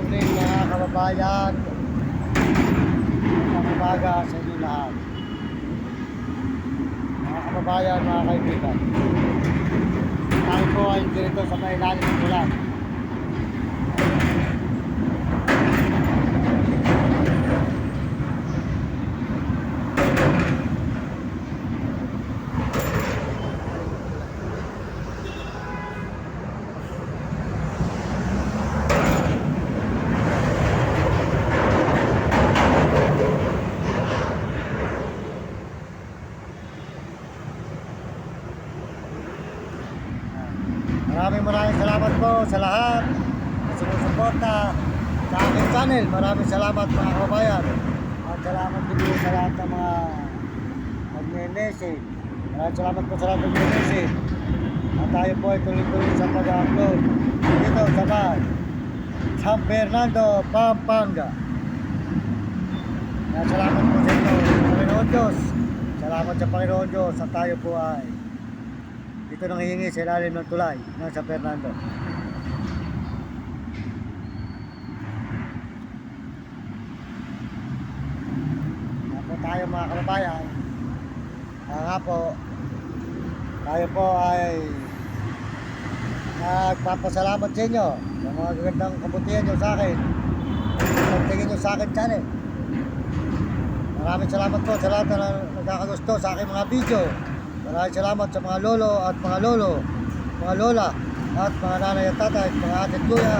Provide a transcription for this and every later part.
morning mga kababayan. Mga umaga sa inyo lahat. Mga kababayan, mga kaibigan. Tayo po ay dito sa may ilalim ng ulan. Maraming salamat po sa lahat na sumusuporta sa aking channel. Maraming salamat mga kababayan. At salamat din po sa lahat ng mga nag-message. Maraming salamat po sa lahat ng nag-message. At tayo po ay tuloy-tuloy sa pag-upload dito sa bahay San Fernando, Pampanga. At salamat po sa inyo, Panginoon Diyos. Salamat sa Panginoon Diyos at tayo po ay dito nang hihingi sa ilalim ng tulay ng San Fernando. Ako tayo mga kababayan. Nga po, tayo po ay nagpapasalamat sa inyo sa mga gagandang kabutihan nyo sa akin. Pagtingin nyo sa akin channel. Maraming salamat po sa lahat na nagkakagusto sa aking mga video. Maraming salamat sa mga lolo at mga lolo, mga lola at mga nanay at tatay, mga ate at kuya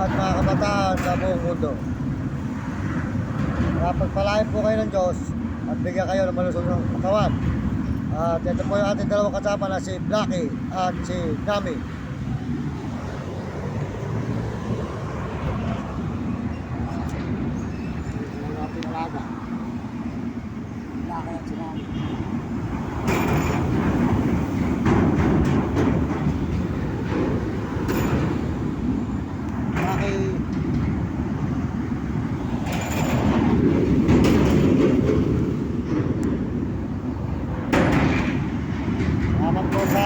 at mga kabataan sa buong mundo. Pagpalain po kayo ng Diyos at bigyan kayo ng malusog ng katawan. At ito po yung ating dalawang kasama na si Blackie at si Nami. Ang ating alaga, Blackie at si Nami. Salamat po sa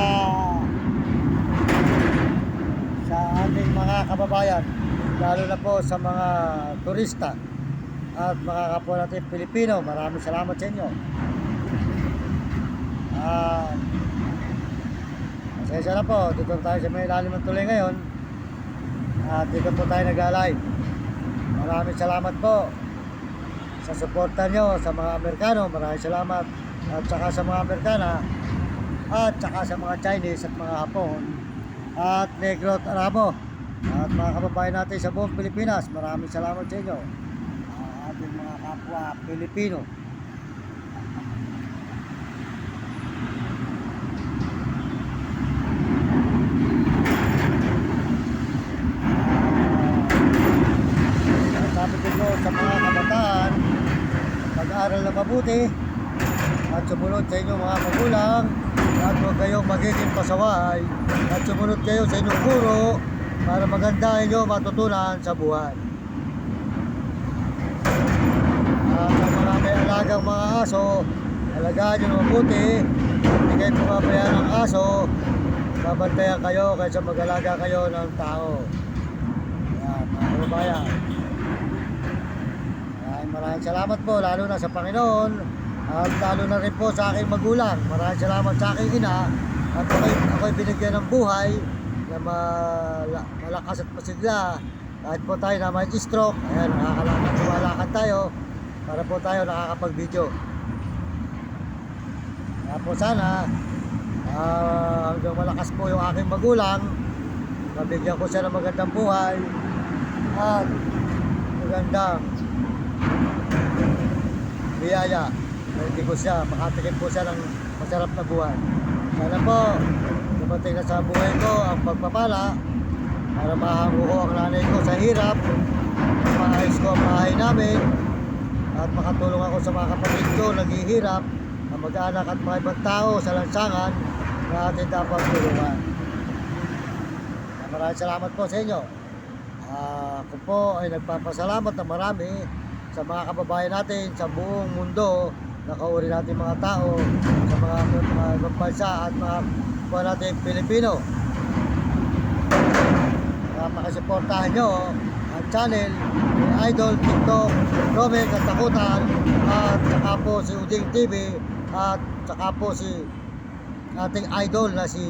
ating mga kababayan, lalo na po sa mga turista at mga kapwa natin Pilipino. Maraming salamat sa inyo. Pasensya na po, dito tayo sa may ilalim ng tulay ngayon at dito po tayo nag-alive. Maraming salamat po sa suporta nyo sa mga Amerikano. Maraming salamat at saka sa mga Amerikana at saka sa mga Chinese at mga Hapon at Negro at Arabo at mga kababayan natin sa buong Pilipinas. Maraming salamat sa inyo, ating mga kapwa Pilipino. Sabi ko sa mga kabataan, mag-aaral na mabuti at sumunod sa inyong mga magulang at huwag kayong magiging pasaway at sumunod kayo sa inyong guro para maganda inyo matutunan sa buhay. At ang mga may alagang mga aso, alagaan nyo na mabuti. Hindi kayo pumabayaan ng aso, babantayan kayo kaysa mag-alaga kayo ng tao. Yan, mga kababayan. Maraming salamat po, lalo na sa Panginoon at lalo na rin po sa aking magulang. Maraming salamat sa aking ina at ako'y binigyan ng buhay na malakas at masigla. Kahit po tayo na may stroke, ayan, lumalakad tayo para po tayo nakakapag-video. Kaya po sana hanggang malakas po yung aking magulang, mabigyan ko siya ng magandang buhay at magandang biyaya. Hindi ko siya, makatikim po siya ng masarap na buhay. Sana po dumating na sa buhay ko ang pagpapala para mahango ko ang nanay ko sa hirap, maayos ko ang bahay namin at makatulong ako sa mga kapatid ko naghihirap, ang mag-anak at mga ibang tao sa lansangan na atin dapat tulungan. Maraming salamat po sa inyo. Ako po ay nagpapasalamat na marami sa mga kababayan natin sa buong mundo, nakauri natin mga tao sa mga ibang bansa at mga kapwa natin Pilipino. Pakisuportahan nyo at channel ni Idol TikTok Romel Katakutan, at saka po si Uding TV, at saka po si ating idol na si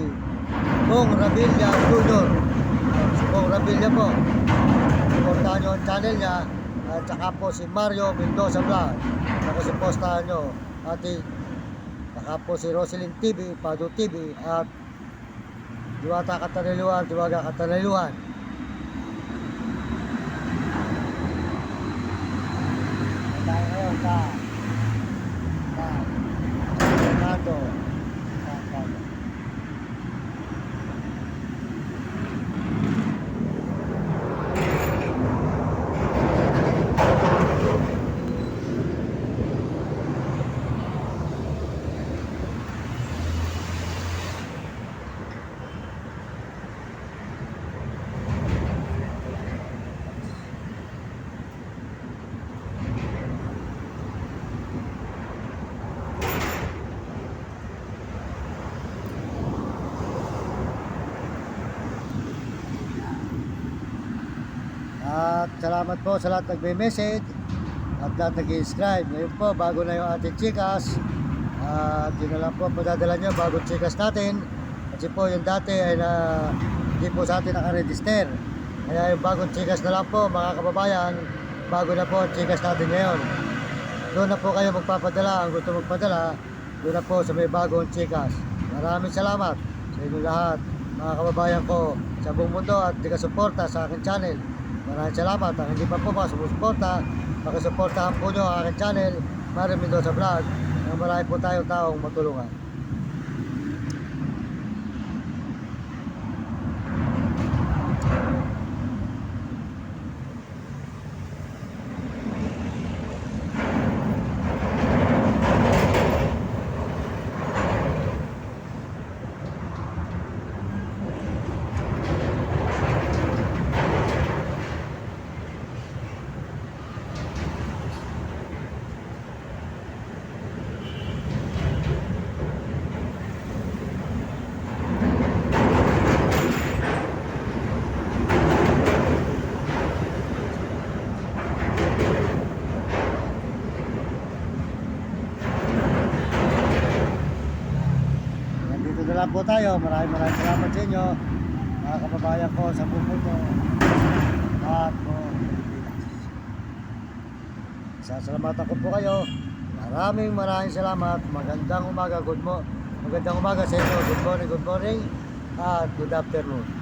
Bong Revilla Jr. Si Bong Revilla po, supportahan nyo ang channel niya, at saka po si Mario Mendoza Vlog, nakasipostahan nyo, at saka po si Roselyn TV, Pado TV, at Diwata Kataniluan, Diwaga Kataniluan. Tayo ngayon sa Fernando. At salamat po sa lahat nagme-message at lahat nag-subscribe. Ngayon po, bago na yung ating chikas, at yun na lang po padadala nyo, bagong chikas natin. Kasi po yung dati ay hindi po sa atin nakaregister. Kaya yung bagong chikas na lang po, mga kababayan, bago na po ang chikas natin ngayon. Doon na po kayo magpapadala, ang gusto magpadala, doon na po sa may bagong chikas. Maraming salamat sa inyo lahat, mga kababayan ko sa buong mundo, at di ka suporta sa aking channel. Maraming salamat. Ang hindi pa po sumusuporta, pakisuportahan po nyo ang aking channel, Mario Mendoza Vlog, na marami po tayong taong matulungan. Nandito na lang po tayo. Maraming salamat sa inyo, mga kababayan ko sa buong mundo at po sasalamatan ko po kayo. Maraming salamat. Magandang umaga sa inyo. Good morning at good afternoon.